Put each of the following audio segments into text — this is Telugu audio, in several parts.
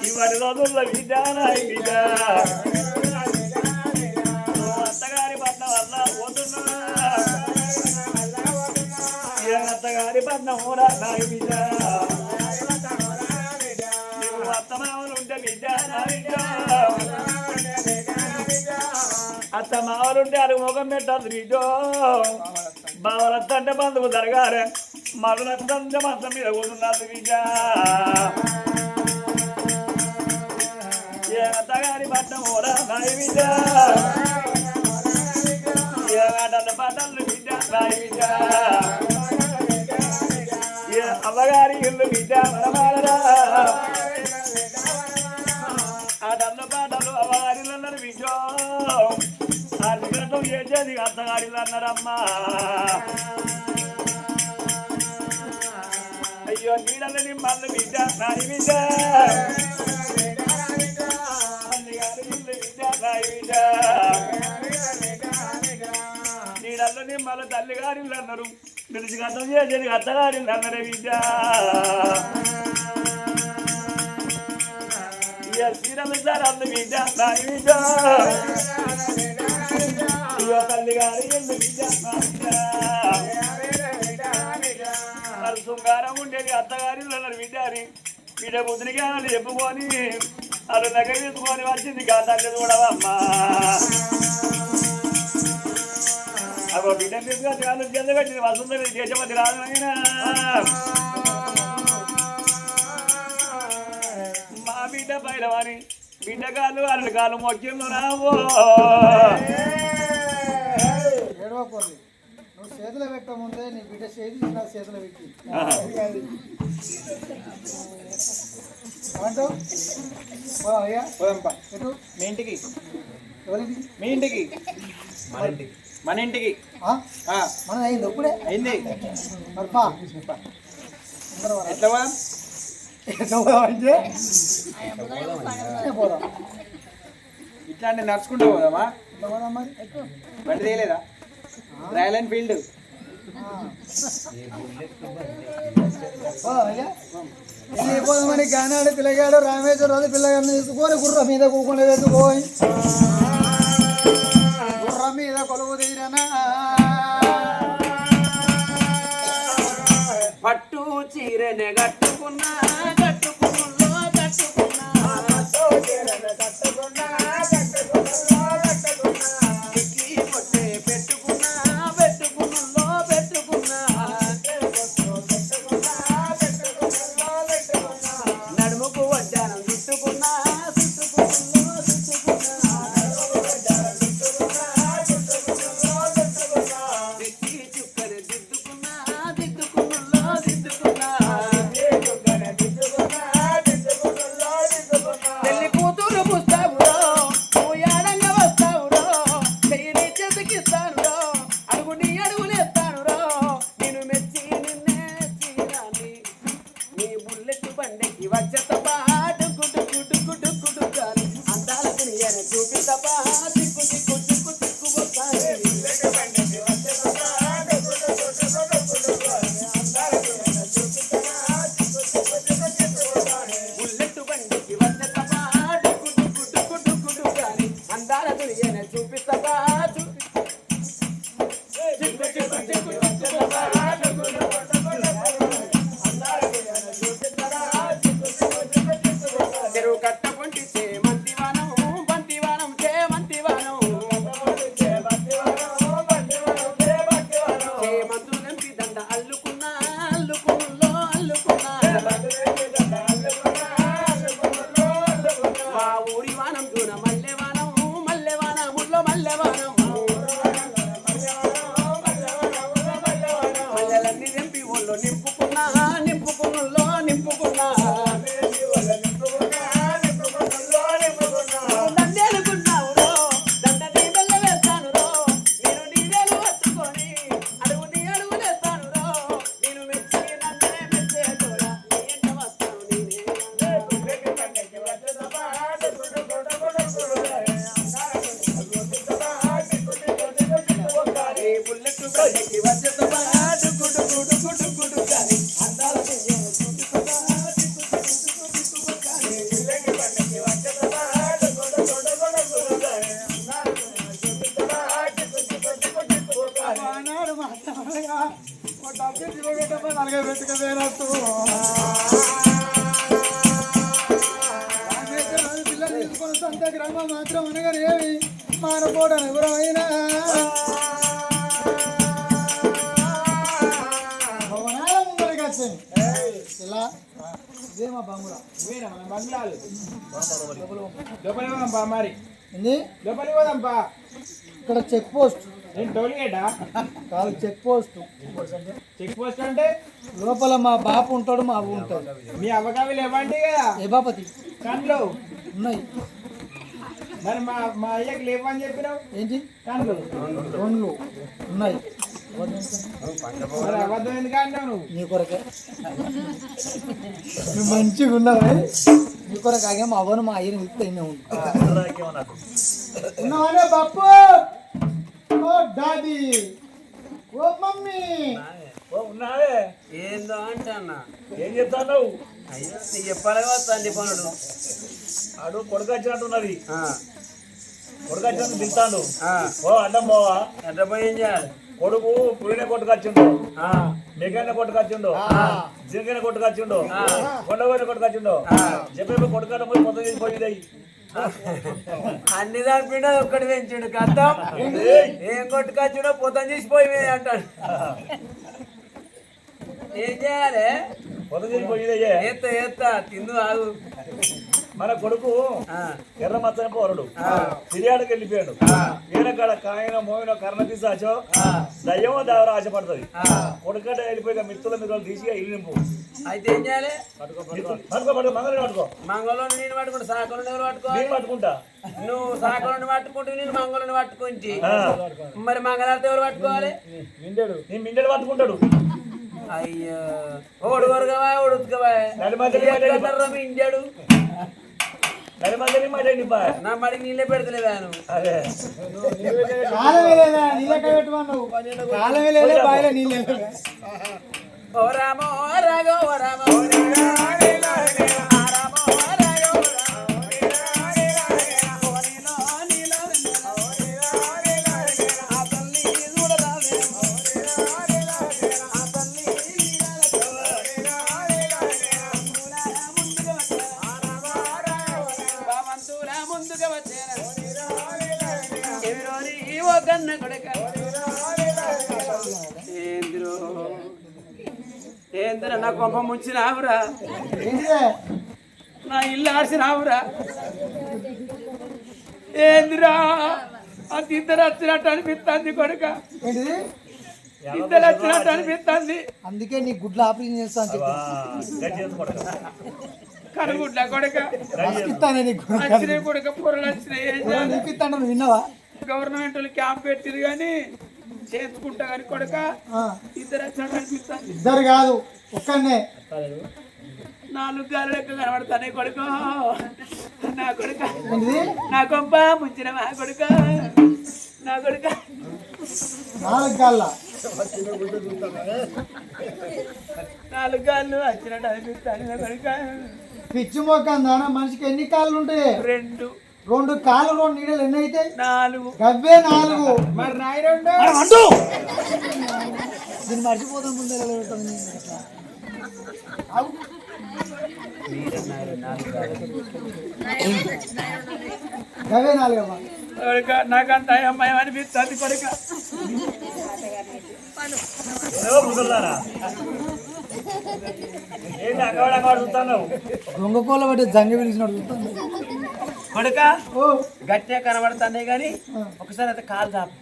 ఇవాటి రోజుల్లో బిడ్డ నాయి బిడ్డ అత్తగారి పట్నం వల్ల పోతున్నా అత్తగారి పట్నం ఊరా నాయి బిడ్డ నువ్వు అత్తమావులు ఉంటే బిడ్డ నా బిడ్డ అత్త మావలుంటే అది ముఖం పెట్టదు బిడ్డో బావలత్తంటే బంధువు జరగాలి మరలత్తంటే మంచం మీద కూతున్నది బిడ్డ ఏ అత్తగారి పట్నం ఊరా నాయి బిడ్డ ఏ ఆటల పాటలు బిడ్డ నాయి బిడ్డ ఏ అవ్వగారి ఇల్లు బిడ్డ మనమాలరా ఆటల పాటలు అవ్వగారిలు అన్నారు బిడ్డో ఆటలు చేసేది అత్తగారిలు అన్నారమ్మా అయ్యో నీడలు నిమ్మల్ని బిడ్డ నాయి బిడ్డ నీడల్లో నిమ్మల తల్లిగారిలు అన్నారు పిలిచి గతం చేసేది అత్తగారిలు అన్నారే బిడ్డ శ్రీరమిస్తారు అందు బిడ్డ నాయి బిడ్డ తల్లిగారి బిడ్డ మరి శృంగారం ఉండేది అత్తగారిలు అన్నారు బిడ్డ అని బిడ్డ బుద్ధికి అని చెప్పుకొని అది దగ్గర తీసుకొని వచ్చింది కా తల్లి చూడవమ్మా అగో బిడ్డ తీసుకొచ్చి వాళ్ళు చెందగట్టింది వస్తుంది దేశపతి రాజునైనా మా బిడ్డ పైలవని బిడ్డ కాళ్ళు అరటి కాళ్ళు మొక్కిళ్ళు రావో నువ్వు చేతులు పెట్టముందే నీ బిడ్డ చేతి నా చేతులు పెట్టి మీ ఇంటికి మీ ఇంటికి మన ఇంటికి మన అయింది ఇప్పుడే అయింది మరి ఎట్లా ఇట్లా అంటే నడుచుకుంటూ పోదామా బండి తీయలేదా రాయల్ ఎన్ఫీల్డ్ వెళ్ళిపోదామని గానాడు పిల్లగాడు రామేశ్వరరాజు పిల్లగాడిని తీసుకొని గుర్ర మీద కూకుండా వేసుకోయి గుర్ర మీద కొలువు తీరనా పట్టు చీరనే కట్టుకున్నా కట్టుకున్నా కట్టుకున్నా బుల్లెట్ బండికి వచ్చేత పాటు గుడు గుడు గుడు గుడు కానీ అందాల సంత గ్రామం మాత్రం అనగానే ఏమి మానపోవడం ఎవరైనా భవనాల ముందరికి వచ్చాను ఇలా ఇదే మా బంగుళా బంగ్లాలు లోపలి పోదాంపా మరి ఏంది లోపలి పోదాంపా ఇక్కడ చెక్ పోస్ట్ నేను టోల్గేటా కాదు చెక్ పోస్ట్ చెక్ పోస్ట్ అంటే లోపల మా బాపు ఉంటాడు మా అవ్వ ఉంటాడు మీ అవ్వకావిలు ఇవ్వండి కదా ఏ బాపతి కండ్లు ఉన్నాయి మరి మా అయ్యకి లేవని చెప్పినావు ఏంటి కండ్లు రెండు ఉన్నాయి మరి అబద్ధం ఎందుకు అంటావు నువ్వు నీ కొరకే నువ్వు మంచిగా ఉన్నావే నీ కొరకు ఆగే మా అవ్వను మా అయ్యని విత్తే ఉన్నావనే బాపు ఓ డాడీ ఓ మమ్మీ ఉన్నావే ఏందో అంటే అన్న ఏం చెప్తావు అయ్యో నీకు చెప్పాలి కదా తండ్రి పనుడు ఆడు కొడుకు వచ్చినట్టున్నది కొడుకు వచ్చినట్టు తింటాడు ఓ అడ్డం పోవా ఎట్ట పోయి ఏం చేయాలి కొడుకు పులినే కొట్టుకొచ్చిండు మెగైన కొట్టుకొచ్చిండు జింకైన కొట్టుకొచ్చిండు కొండపోయిన కొట్టుకొచ్చిండు చెప్పే కొడుకు పోయి పొద్దు పోయింది అన్ని దానిపిండా ఒక్కటి పెంచిండు కద్దాం ఏం కొట్టుకొచ్చిండో పొద్దున చేసిపోయి అంటాడు ఏం చేయాలి పొద్దు పోయింది ఏత్తా తిందు ఆగు మన కొడుకు ఎర్ర మచ్చని పోరడు సిరియాడికి వెళ్ళిపోయాడు ఈయనకాడ కాయన మోయిన కర్ణ తీసాచో దయ్యమో దేవర ఆశపడుతుంది కొడుకంటే వెళ్ళిపోయి మిత్రుల మీద తీసి ఇల్లు నింపు అయితే ఏం చేయాలి పట్టుకో మంగళని పట్టుకో మంగళని నేను పట్టుకుంటా సాకలను ఎవరు పట్టుకో నేను పట్టుకుంటా నువ్వు సాకలను పట్టుకుంటే నేను మంగళని పట్టుకుంచి మరి మంగళార్తి ఎవరు పట్టుకోవాలి నీ మిండెడు పట్టుకుంటాడు అయ్యో ఓడుగోరుగవా ఉడుతుకవా ఇంజాడు నా మడికి నీళ్ళే పెడతలేదాను కాలమే లేదా నీళ్ళకే పెట్టుకున్నావు కాలమే లేదా బాయిలో నీళ్ళు ఓ రామో రాగో ఓ రామో ఏంద్ర నా కొంప ముంచినావురా నా ఇల్లు ఆర్చినావురా ఏందిరా అంత ఇద్దరు వచ్చినట్టు అనిపిస్తుంది కొడుక ఇద్దరు వచ్చినట్టు అనిపిస్తుంది అందుకే నీ గుడ్లు ఆపరేషన్ చేస్తా అని కనుగుడ్ల కొడుక ఇస్తానే వచ్చినాయి కొడుక పొరలు వచ్చినాయి ఇస్తాను నువ్వు విన్నావా గవర్నమెంట్ వాళ్ళు క్యాంప్ పెట్టిరు కానీ చేసుకుంటా కానీ కొడుక ఇద్దరు వచ్చినట్టు అనిపిస్తుంది ఇద్దరు కాదు ఒక్కనే 4 గాలు లెక్క కనబడతానే కొడుకు నా కొడుక నా కొంప ముంచిన మా కొడుక నా కొడుక 4 గాళ్ళ 4 గాళ్ళు వచ్చినట్టు అనిపిస్తాను నా కొడుక పిచ్చి మొక్కం దానా మనిషికి ఎన్ని కాళ్ళు ఉంటాయి 2 కాళ్ళు 2 నీడలు ఎన్ని అయితే 4 గవ్వే 4 మరి రాయి 2 దీన్ని మర్చిపోతాం ముందే గవ్వే 4 అమ్మా కొడుక నాకంత అమ్మాయి అనిపిస్తుంది కొడుక దొంగ కోళ్ళ బట్టి జంగ పిలిచినట్టు చూస్తాను కొడుక గట్టిగా కనబడుతున్నాయి కానీ ఒకసారి అయితే కాలు దాపు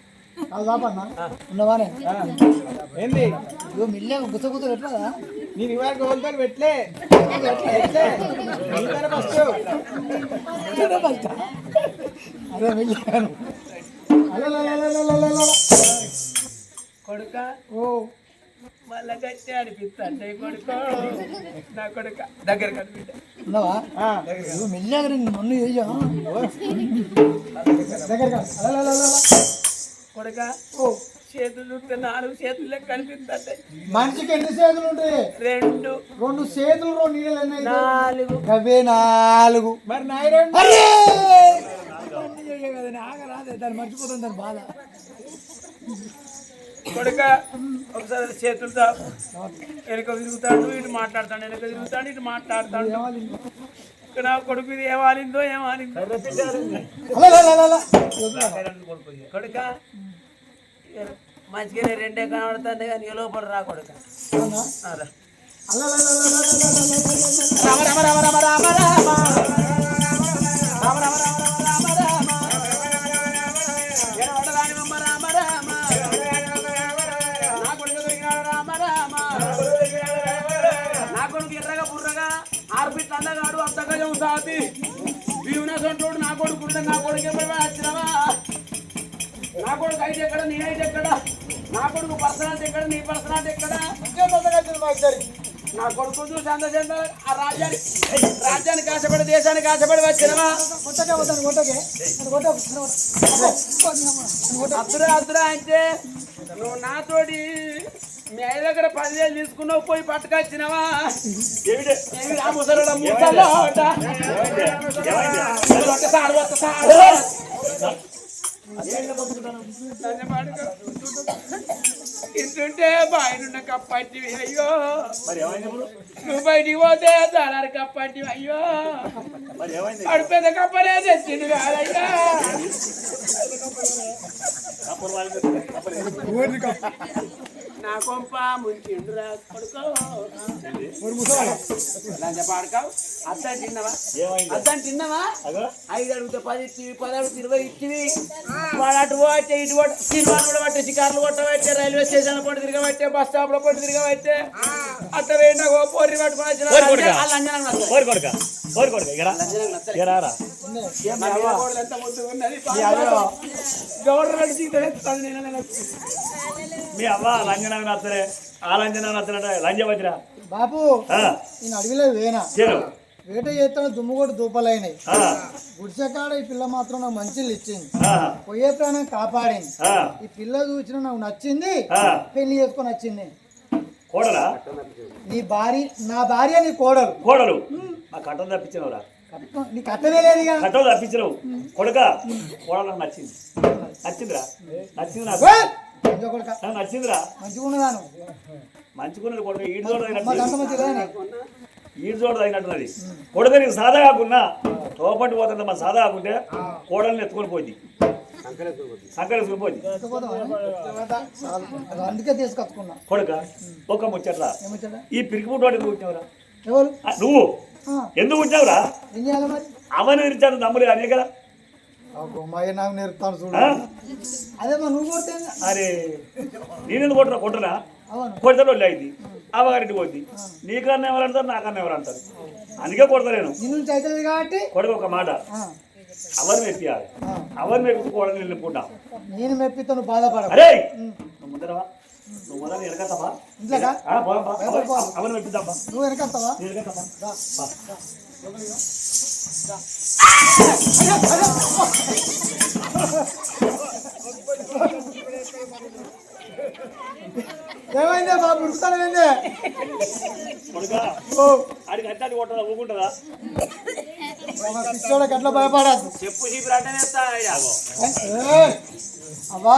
దాపన్నా ఉన్నవానే ఏంది ఇగో మిల్లే గుత్త గుత్త ఎట్లా నేను ఇవాళ గోల్తాను పెట్టలే అదే మిల్లాను కొడుక ఓ మళ్ళా గట్టి అనిపిస్తుంది కొడుక నా కొడుక దగ్గర కనిపించ ఉన్నావా ఇగో మిల్లా మొన్న చేసా దగ్గర కొడుక ఓ చేతులు చూస్తే 4 చేతులు లెక్క కనిపిస్తుంటే మనిషికి ఎన్ని చేతులు ఉంటాయి? 2 2 చేతులు 2 నీళ్ళు ఎన్ని అయితే? 4 అవే 4. మరి నాయి రెండు అరే ఆగరాదే దాన్ని మర్చిపోతుంది దాని బాధ. కొడుక ఒకసారి చేతులతో వెనక తిరుగుతాడు ఇటు మాట్లాడతాడు, వెనక తిరుగుతాడు ఇటు మాట్లాడతాడు. నా కొడుకు ఇది ఏమాలిందో కొడుక మంచిగానే 2 కనబడుతుంది కానీ లోపల రా కొడుక. రామ రామ రామ రామ రామ రామ రామ రామ రామ రామ రామ ఎడవడదాని మమ్మ రామ రామ నా కొడుకు దొరికినాడు రామ రామ నా కొడుకు ఎర్రగా బుర్రగా 6 ఫీట్ల అందగాడు అంతగా సాతి వీవునసంటోడు నా కొడుకు నా కొడుకు ఎప్పుడు వచ్చినవా? నా కొడుకు అయితే ఎక్కడ నేనైతే ఎక్కడ? నా కొడుకు పర్సనాలిటీ ఎక్కడ నీ పర్సనాలిటీ ఎక్కడ? నా కొడుకు చూసి అందజేత ఆ రాజ్యానికి ఆశపడి దేశానికి ఆశపడి వచ్చినవా? అద్దురా అంటే నువ్వు నాతోటి మీ అయ్య దగ్గర 10,000 తీసుకున్నావు పోయి పట్టుకొచ్చినవా? ముసలు ఇంటుంటే బాయినున్న కప్పట్టివి అయ్యో, నువ్వు బయటికి పోతే దాని కప్పట్టివి అయ్యో, అడు పెద్ద కప్పలే తెచ్చిండు కాదయ్యా. నా కొంప ముంచిండురా కొడుకో పాడుకావు. అద్దని తిన్నావా? అద్దని తిన్నావా? 5 అడిగితే 10 ఇచ్చివి, 10 అడిగితే 20 ఇచ్చివి. వాడు అటు పోతే ఇటు పోతే సినిమాలు కూడా పట్టే, షికార్లు కొట్టబట్టే, రైల్వే స్టేషన్ పొట్టి తిరగబట్టే, బస్ స్టాప్ లో పొట్టి తిరగబట్టే, అట్ట వేడినా పొర్రి పట్టుకుని వచ్చిన ఎంత ముద్దుగా ఉన్నది. గవర్నమెంట్ మీ అవ్వ లంజనా నచ్చలే, ఆ లంజనా నచ్చలట లంజవతిరా బాబు. నేను అడవిలో వేనా వేట చేస్తాను, దుమ్ముగొట్టు దూపలైనాయి. గుడిసెకాడ ఈ పిల్ల మాత్రం నాకు మంచిలు ఇచ్చింది, పోయే ప్రాణం కాపాడింది. ఈ పిల్ల చూసిన నాకు నచ్చింది, పెళ్లి చేసుకొని వచ్చింది. కోడలా నీ భార్య, నా భార్య నీ కోడలు. కోడలు ఆ కట్టం తప్పించినవురా? నీ కట్టనే లేదుగా. కట్టం తప్పించినవు కొడుక. కోడలు నచ్చింది, నచ్చిందిరా, నచ్చింది నాకు, నచ్చిందిరా. మంచిగున్నదాను, మంచిగున్నది కొడుక. ఈడు చోట తగినట్టున్నది కొడుక. నీకు సాదా కాకున్నా తోపంటి పోతుంది, మన సాదా కాకుంటే కోడల్ని ఎత్తుకొని పోయింది, సంకరేసుకుని పోయింది. అందుకే తీసుకొచ్చుకున్నా కొడుక. ఒక ముచ్చట్లా, ఈ పిరికి పుట్టు పుట్టినవురా ఎవరు? నువ్వు. ఎందుకు పుట్టినావురా? ఏం చేయాలి మరి? అవన్నీ ఇచ్చాను తమ్ముడు అనే కదా. నాకు నేర్పుతాను చూడు. అదే నువ్వు కొడితే. అరే నేను కొట్టరా? కొడతాడు అయింది, అవ్వగారింటికి పోద్ది. నీకన్నా ఎవరు అంటారు, నాకన్నా ఎవరు అంటారు, అందుకే కొడతలేను. కాబట్టి కొడుకు ఒక మాట, అవరు మెప్పియాలి, అవరు మెప్పుకోవడం వెళ్ళిపోతా. నేను మెప్పితో బాధపడ. అరే నువ్వు ముందరవా, నువ్వు మొదలు వెనకస్తావా? అవరు మెప్పిద్దామా? నువ్వు వెనకస్తావా? ఏమైందే బాబు, ఉడుకుతానేందే? అడిగి అట్టాడి కొట్టదా, ఊకుంటుందా? పిచ్చోళ్ళకి ఎట్లా భయపడద్దు. చెప్పు చీపురు అవ్వా,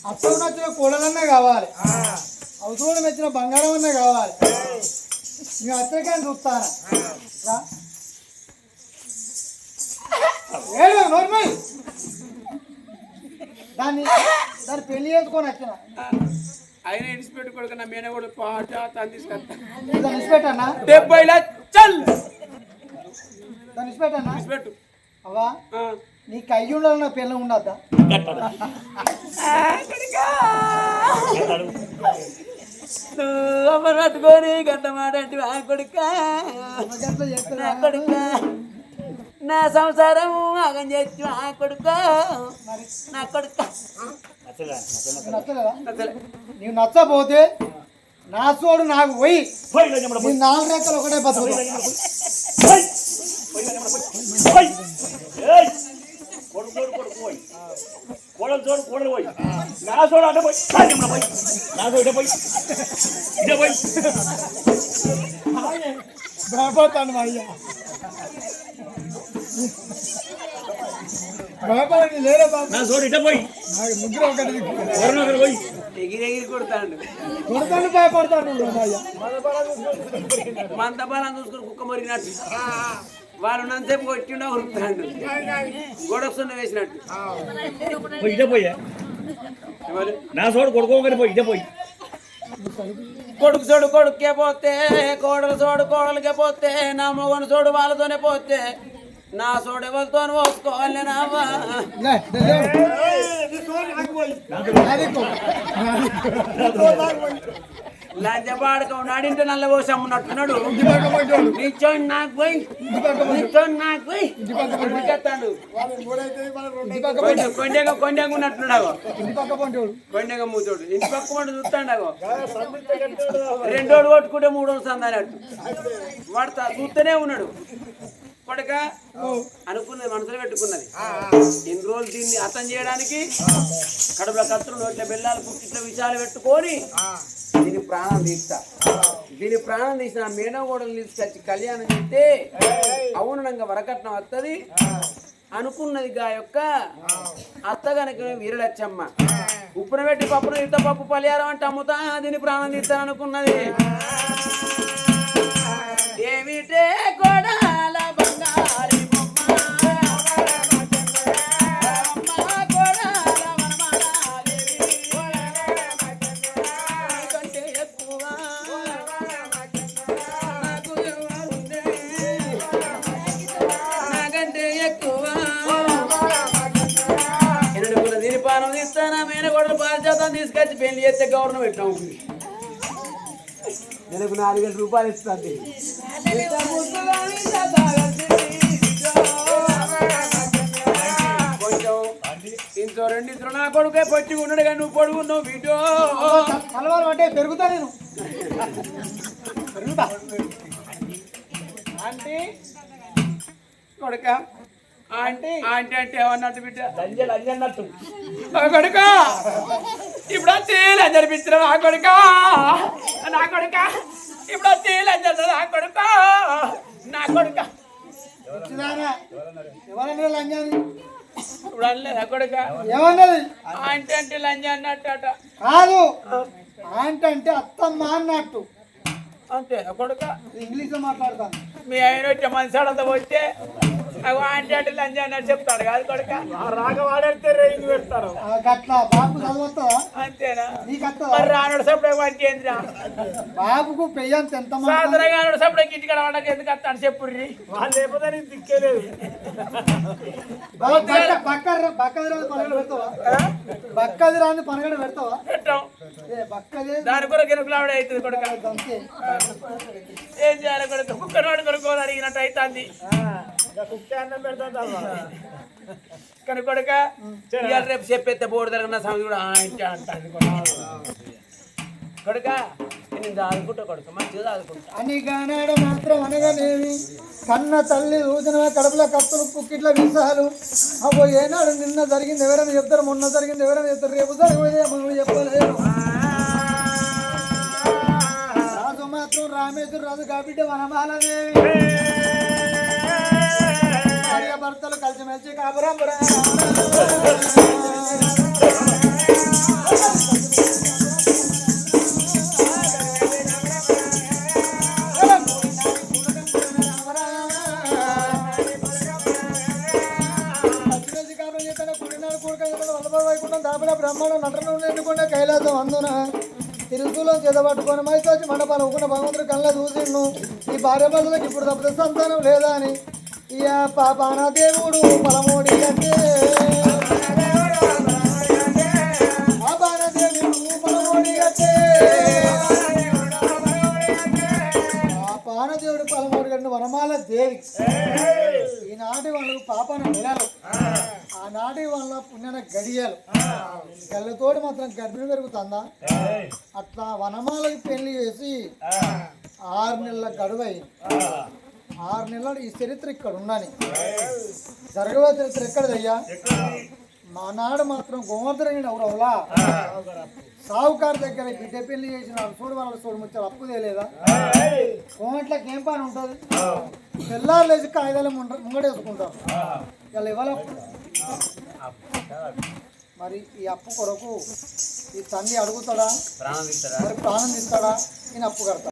అత్తకు నచ్చిన కూడలన్నా కావాలి, అవసరం నచ్చిన బంగారం అన్నా కావాలి. మేము అత్తరికాయని చూస్తానా? దాన్ని పెళ్లి చేసుకొని వచ్చిన ఆయన ఇడిచిపెట్టు కొడుకు. నా మీద కూడా పాట తను తీసుకొస్తాను. ఇడిచిపెట్టన్నా? 70 లక్షలు దాన్ని ఇడిచిపెట్టన్నా? ఇడిచిపెట్టు. అవ్వా, నీకు అయ్యి ఉండాలి, నా పిల్ల ఉండద్దా? నువ్వు పట్టుకొని గంట మాట కొడుక, కొడుక నా సంసారం ఆగం చేసి కొడుక, నా కొడుక. నీవు నచ్చపోతే నా చోడు నాకు పోయి 4 రెక్కలు ఒకటే బతుకు. కొడుకు చూడు కొడుకు పోయి కోడలు చూడు కోడలు పోయి నా చూడు అంటే పోయి పోయి నా చూడ పోయి ఇదే పోయి భయపడతాను మా అయ్య భయపడండి లేరా బాబు నా చూడు ఇటే పోయి ముగ్గురు ఒకటి ఎవరినొకరు పోయి ఎగిరెగిరి కొడతాడు కొడతాను భయపడతాను మా అయ్య మంత బలం చూసుకుని కుక్క మరిగినట్టు వాళ్ళు ఉన్నంతసేపు కొట్టిండా ఉరుకుతాడు గొడవ సున్న వేసినట్టు పోయి ఇటే పోయా నా చూడు కొడుకోగానే పోయి ఇటే పోయి కొడుకు చూడు కొడుకే పోతే కోడలు చూడు కోడలికే పోతే నా మొగను చూడు వాళ్ళతోనే పోతే నా చూడు ఎవరితో పోసుకోవాలి నావా లంచ పాడుకోండి ఆడింటే నల్ల పోసి అమ్మున్నట్టున్నాడు నిచ్చోండి నాకు పోయి నిచ్చోండి నాకు పోయి ఉరికెత్తాడు కొండగా కొండగా ఉన్నట్టున్నాడు కొండగా మూతోడు ఇంటి పక్క పండు చూస్తాడు రెండోడు కొట్టుకుంటే మూడోడు సందానట్టు వాడు చూస్తూనే ఉన్నాడు కొడక అనుకున్నది మనసులో పెట్టుకున్నది ఎన్ని రోజులు దీన్ని అర్థం చేయడానికి కడుపుల కత్తులు నోట్ల బెల్లాలు పుట్టిన విషయాలు పెట్టుకొని దీని ప్రాణం తీస్తా దీని ప్రాణం తీసిన మేనగోడలు తీసుకొచ్చి కళ్యాణం చేస్తే అవునంగా వరకట్నం వస్తుంది అనుకున్నది గా యొక్క అత్త గనక వీరలచ్చమ్మ ఉప్పున పెట్టి పప్పున ఇంత పప్పు పలిహారం అంటే అమ్ముతా దీని ప్రాణం తీస్తా అనుకున్నది ఏమిటే కొడాల బంగారి తీసుకొచ్చి పెళ్లి చేస్తే గవర్నమెంట్ నెలకు 4,000 రూపాయలు ఇస్తుంది కొంచెం ఇంట్లో రెండింట్లో నా కొడుకే పచ్చి ఉన్నాడు కానీ నువ్వు పొడుగున్నావు వీటో అలవాటు అంటే పెరుగుతా నేను పెరుగుతా అంటే కొడుక ఆంటీ ఆంటీ అంటే ఏమన్నట్టు బిడ్డ లంజ అన్నట్టు కొడుక ఇప్పుడు లంజ అనిపించిన నా కొడుక నా కొడుక ఇప్పుడు లంజ నా కొడుక నా కొడుక ఎవరన్నా లంజాని ఇప్పుడు అనలేదా కొడుక ఏమన్నది ఆంటీ అంటే లంజ అన్నట్టు అట కాదు ఆంటీ అంటే అత్తమ్మ అన్నట్టు అంతే కొడుక ఇంగ్లీష్ లో మాట్లాడతాను మీ ఆయన వచ్చే మనసాడంతా వచ్చే ఆంటీ అంటే లంజ అన్నట్టు చెప్తాడు కాదు కొడుక రాక వాడేస్తే రేంజ్ పెడతారు గట్లా బాబు చదువుతావా అంతేనా నీకు అత్తదా మరి రానుడు సప్పుడే వంటేంద్రా బాబుకు పెయ్యంత ఎంత సాధారణంగా సప్పుడే ఇంటికాడ వండక ఎందుకు వస్తాను చెప్పుర్రి వాళ్ళు లేకపోతే నేను దిక్కేలేదు బక్కది రాని పనగడ పెడతావా బక్కది రాని పనగడ పెడతావా పెట్టాం బక్కదే దాని కొరకు ఎనుకులావిడ అవుతుంది కొడుక అంతే ఏం చేయాలి కొడుక కుక్కనోడు కొనుక్కోని అడిగినట్టు అవుతుంది కుక్కే అన్నం పెడతా కానీ కొడుక ఇవాళ రేపు చెప్పేస్తే బోర్డు దగ్గర సమయం కూడా ఇంటి అంటాను కొడుక నేను దాదుకుంటా కొడుక మంచిగా దాదుకుంటా అని గానాడ మాత్రం అనగానేమి కన్న తల్లి రోజున కడుపుల కత్తులు పుక్కిట్ల విసాలు అబ్బో ఏనాడు నిన్న జరిగింది ఎవరైనా చెప్తారు మొన్న జరిగింది ఎవరైనా చెప్తారు రేపు జరిగేదే మనం చెప్పలేరు రాజు మాత్రం రామేశ్వర రాజు కాబట్టి వనమాలదేవి భార్య భర్తలు కలిసిమెలిసి కాపురం బ్రహ్మాండం నటన ఎన్నుకున్న కైలాసం అందున తిరుగులో చేతబట్టుకొని మైసోచి మండపాలు ఒక్కున్న భగవంతుడు కళ్ళ చూసిండు ఈ భార్య భర్తలకు ఇప్పుడు తప్పదు సంతానం లేదా అని ఇక పాపాన దేవుడు పలమోడి అంటే పాపాన దేవుడు పలమోడి అంటే పాపాన దేవుడు పలమోడి అంటే వనమాల దేవి ఈనాటి వాళ్ళు పాపన నెలలు ఆనాటి వాళ్ళ పుణ్యన గడియలు కళ్ళతోటి మాత్రం గర్భిణి పెరుగుతుందా అట్లా వనమాలకి పెళ్లి చేసి 6 నెలల గడువు అయింది 6 నెలలు ఈ చరిత్ర ఇక్కడ ఉందని జరగవే చరిత్ర ఎక్కడదయ్యా ఎక్కడిది? మా నాడు మాత్రం గోవర్ధన ఎవరవలా సావుకారు దగ్గర బిడ్డ పెళ్లి చేసిన చూడు వాళ్ళ చూడు ముచ్చారు అప్పు తెలియదా కోమట్లకి ఏం పని ఉంటుంది తెల్లారు లేచి కాగితాలు ముంగడేసుకుంటాం ఇలా ఇవ్వాలి మరి ఈ అప్పు కొరకు ఈ తండ్రి అడుగుతాడా మరి ప్రాణం ఇస్తాడా ఈయన అప్పు కడతాడు